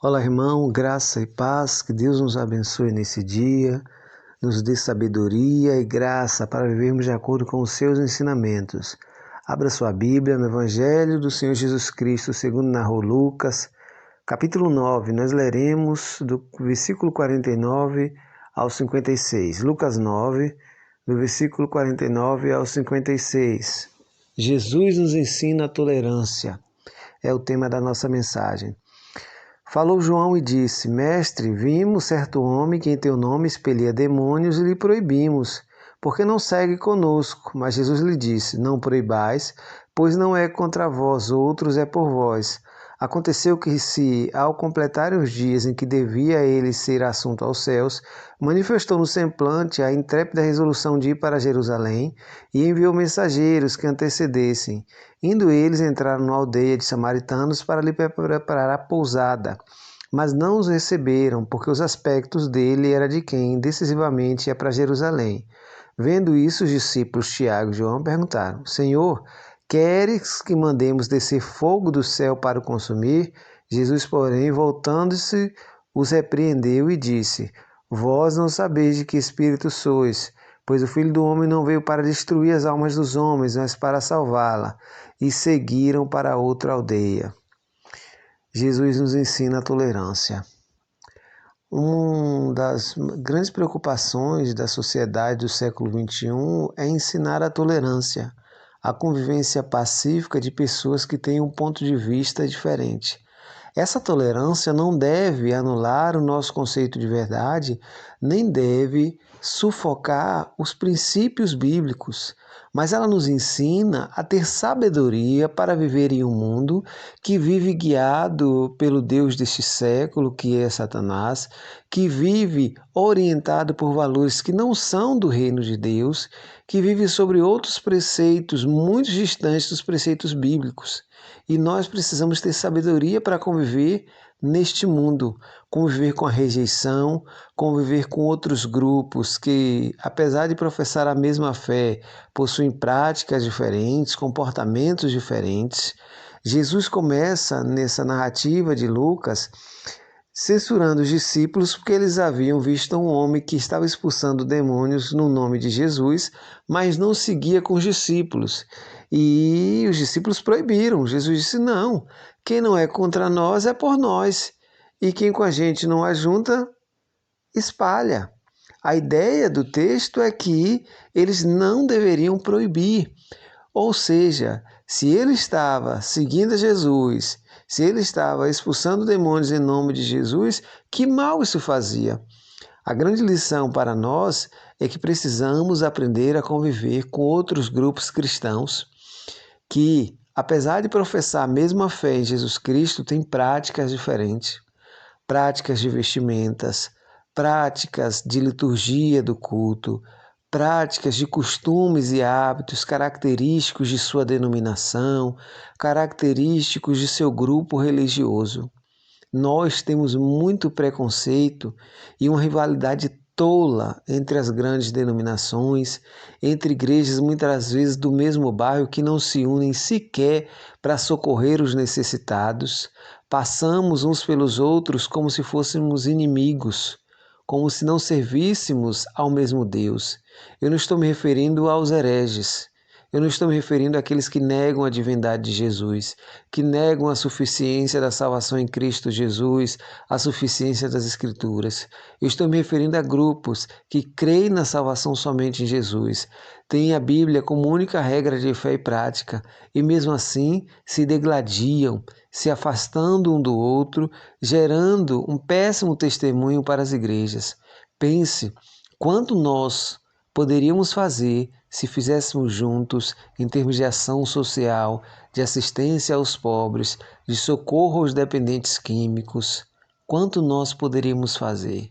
Olá, irmão, graça e paz, que Deus nos abençoe nesse dia, nos dê sabedoria e graça para vivermos de acordo com os seus ensinamentos. Abra sua Bíblia no Evangelho do Senhor Jesus Cristo, segundo narrou Lucas, capítulo 9. Nós leremos do versículo 49 ao 56. Lucas 9, do versículo 49 ao 56. Jesus nos ensina a tolerância. É o tema da nossa mensagem. Falou João e disse: Mestre, vimos certo homem que em teu nome expelia demônios e lhe proibimos, porque não segue conosco. Mas Jesus lhe disse: Não proibais, pois não é contra vós outros, é por vós. Aconteceu que, se ao completarem os dias em que devia ele ser assunto aos céus, manifestou no semblante a intrépida resolução de ir para Jerusalém e enviou mensageiros que antecedessem. Indo eles, entraram na aldeia de samaritanos para lhe preparar a pousada. Mas não os receberam, porque os aspectos dele era de quem decisivamente ia para Jerusalém. Vendo isso, os discípulos Tiago e João perguntaram: Senhor, queres que mandemos descer fogo do céu para o consumir? Jesus, porém, voltando-se, os repreendeu e disse: Vós não sabeis de que espírito sois, pois o Filho do Homem não veio para destruir as almas dos homens, mas para salvá-la. E seguiram para outra aldeia. Jesus nos ensina a tolerância. Uma das grandes preocupações da sociedade do século XXI é ensinar a tolerância, a convivência pacífica de pessoas que têm um ponto de vista diferente. Essa tolerância não deve anular o nosso conceito de verdade, nem deve sufocar os princípios bíblicos, mas ela nos ensina a ter sabedoria para viver em um mundo que vive guiado pelo Deus deste século, que é Satanás, que vive orientado por valores que não são do reino de Deus, que vive sobre outros preceitos muito distantes dos preceitos bíblicos. E nós precisamos ter sabedoria para conviver neste mundo, conviver com a rejeição, conviver com outros grupos que, apesar de professar a mesma fé, possuem práticas diferentes, comportamentos diferentes. Jesus começa nessa narrativa de Lucas censurando os discípulos porque eles haviam visto um homem que estava expulsando demônios no nome de Jesus, mas não seguia com os discípulos. E os discípulos proibiram. Jesus disse: não, quem não é contra nós é por nós. E quem com a gente não ajunta, espalha. A ideia do texto é que eles não deveriam proibir. Ou seja, se ele estava seguindo a Jesus, se ele estava expulsando demônios em nome de Jesus, que mal isso fazia? A grande lição para nós é que precisamos aprender a conviver com outros grupos cristãos que, apesar de professar a mesma fé em Jesus Cristo, têm práticas diferentes, práticas de vestimentas, práticas de liturgia do culto, práticas de costumes e hábitos característicos de sua denominação, característicos de seu grupo religioso. Nós temos muito preconceito e uma rivalidade tola entre as grandes denominações, entre igrejas muitas vezes do mesmo bairro que não se unem sequer para socorrer os necessitados. Passamos uns pelos outros como se fôssemos inimigos, como se não servíssemos ao mesmo Deus. Eu não estou me referindo aos hereges. Eu não estou me referindo àqueles que negam a divindade de Jesus, que negam a suficiência da salvação em Cristo Jesus, a suficiência das Escrituras. Eu estou me referindo a grupos que creem na salvação somente em Jesus, têm a Bíblia como única regra de fé e prática, e mesmo assim se degladiam, se afastando um do outro, gerando um péssimo testemunho para as igrejas. Pense quanto nós poderíamos fazer se fizéssemos juntos em termos de ação social, de assistência aos pobres, de socorro aos dependentes químicos. Quanto nós poderíamos fazer?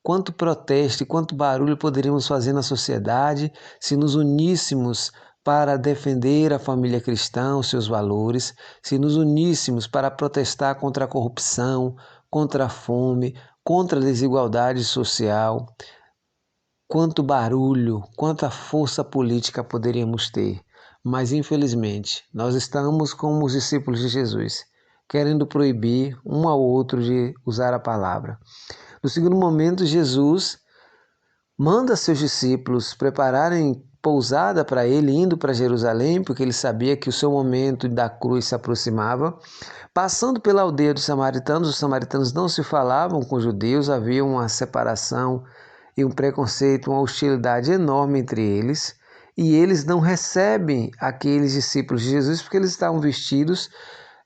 Quanto protesto e quanto barulho poderíamos fazer na sociedade se nos uníssemos para defender a família cristã, os seus valores, se nos uníssemos para protestar contra a corrupção, contra a fome, contra a desigualdade social. Quanto barulho, quanta força política poderíamos ter, mas infelizmente nós estamos como os discípulos de Jesus, querendo proibir um ao outro de usar a palavra. No segundo momento, Jesus manda seus discípulos prepararem pousada para ele, indo para Jerusalém, porque ele sabia que o seu momento da cruz se aproximava. Passando pela aldeia dos samaritanos, os samaritanos não se falavam com os judeus, havia uma separação e um preconceito, uma hostilidade enorme entre eles, e eles não recebem aqueles discípulos de Jesus porque eles estavam vestidos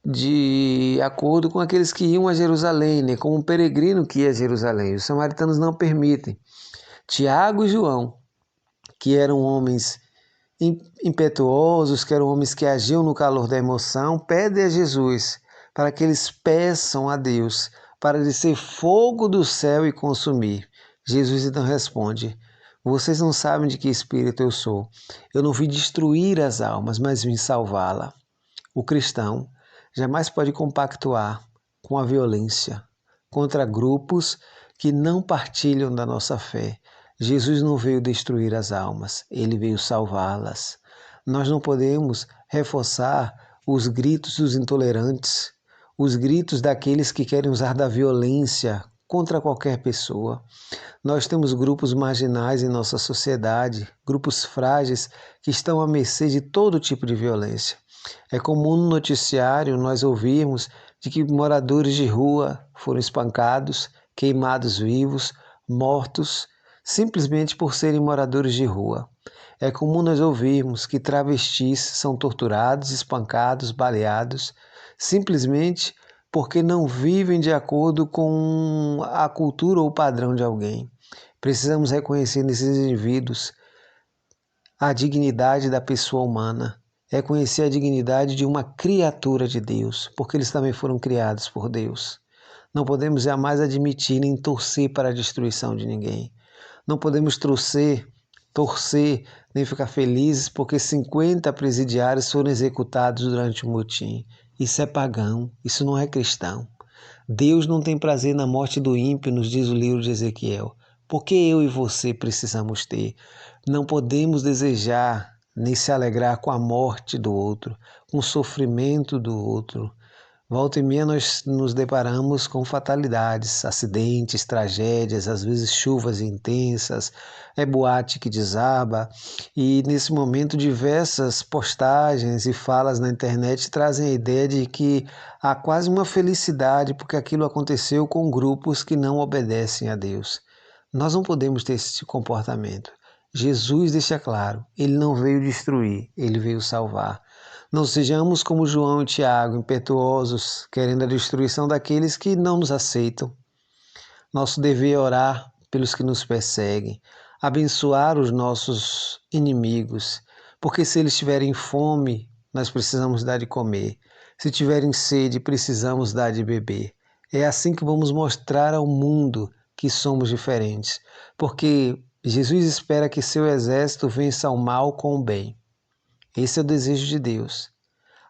de acordo com aqueles que iam a Jerusalém, né? Como um peregrino que ia a Jerusalém. Os samaritanos não permitem. Tiago e João, que eram homens impetuosos, que eram homens que agiam no calor da emoção, pedem a Jesus para que eles peçam a Deus para descer fogo do céu e consumir. Jesus então responde: vocês não sabem de que espírito eu sou. Eu não vim destruir as almas, mas vim salvá-la. O cristão jamais pode compactuar com a violência contra grupos que não partilham da nossa fé. Jesus não veio destruir as almas, ele veio salvá-las. Nós não podemos reforçar os gritos dos intolerantes, os gritos daqueles que querem usar da violência contra qualquer pessoa. Nós temos grupos marginais em nossa sociedade, grupos frágeis que estão à mercê de todo tipo de violência. É comum no noticiário nós ouvirmos de que moradores de rua foram espancados, queimados vivos, mortos, simplesmente por serem moradores de rua. É comum nós ouvirmos que travestis são torturados, espancados, baleados, simplesmente porque não vivem de acordo com a cultura ou o padrão de alguém. Precisamos reconhecer nesses indivíduos a dignidade da pessoa humana, reconhecer a dignidade de uma criatura de Deus, porque eles também foram criados por Deus. Não podemos jamais admitir nem torcer para a destruição de ninguém. Não podemos torcer, nem ficar felizes porque 50 presidiários foram executados durante o motim. Isso é pagão, isso não é cristão. Deus não tem prazer na morte do ímpio, nos diz o livro de Ezequiel. Porque eu e você precisamos ter. Não podemos desejar nem se alegrar com a morte do outro, com o sofrimento do outro. Volta e meia nós nos deparamos com fatalidades, acidentes, tragédias, às vezes chuvas intensas, boate que desaba. E nesse momento diversas postagens e falas na internet trazem a ideia de que há quase uma felicidade porque aquilo aconteceu com grupos que não obedecem a Deus. Nós não podemos ter esse comportamento. Jesus deixa claro, ele não veio destruir, ele veio salvar. Não sejamos como João e Tiago, impetuosos, querendo a destruição daqueles que não nos aceitam. Nosso dever é orar pelos que nos perseguem, abençoar os nossos inimigos, porque se eles tiverem fome, nós precisamos dar de comer. Se tiverem sede, precisamos dar de beber. É assim que vamos mostrar ao mundo que somos diferentes, porque Jesus espera que seu exército vença o mal com o bem. Esse é o desejo de Deus.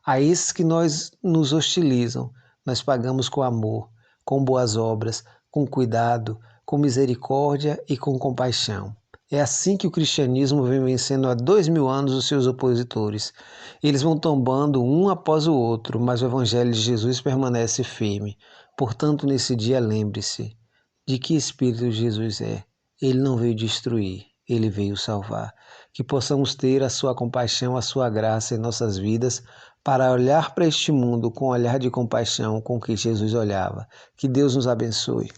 A esses que nos hostilizam, nós pagamos com amor, com boas obras, com cuidado, com misericórdia e com compaixão. É assim que o cristianismo vem vencendo há 2000 anos os seus opositores. Eles vão tombando um após o outro, mas o evangelho de Jesus permanece firme. Portanto, nesse dia, lembre-se de que espírito Jesus é. Ele não veio destruir, ele veio salvar. Que possamos ter a sua compaixão, a sua graça em nossas vidas, para olhar para este mundo com um olhar de compaixão com que Jesus olhava. Que Deus nos abençoe.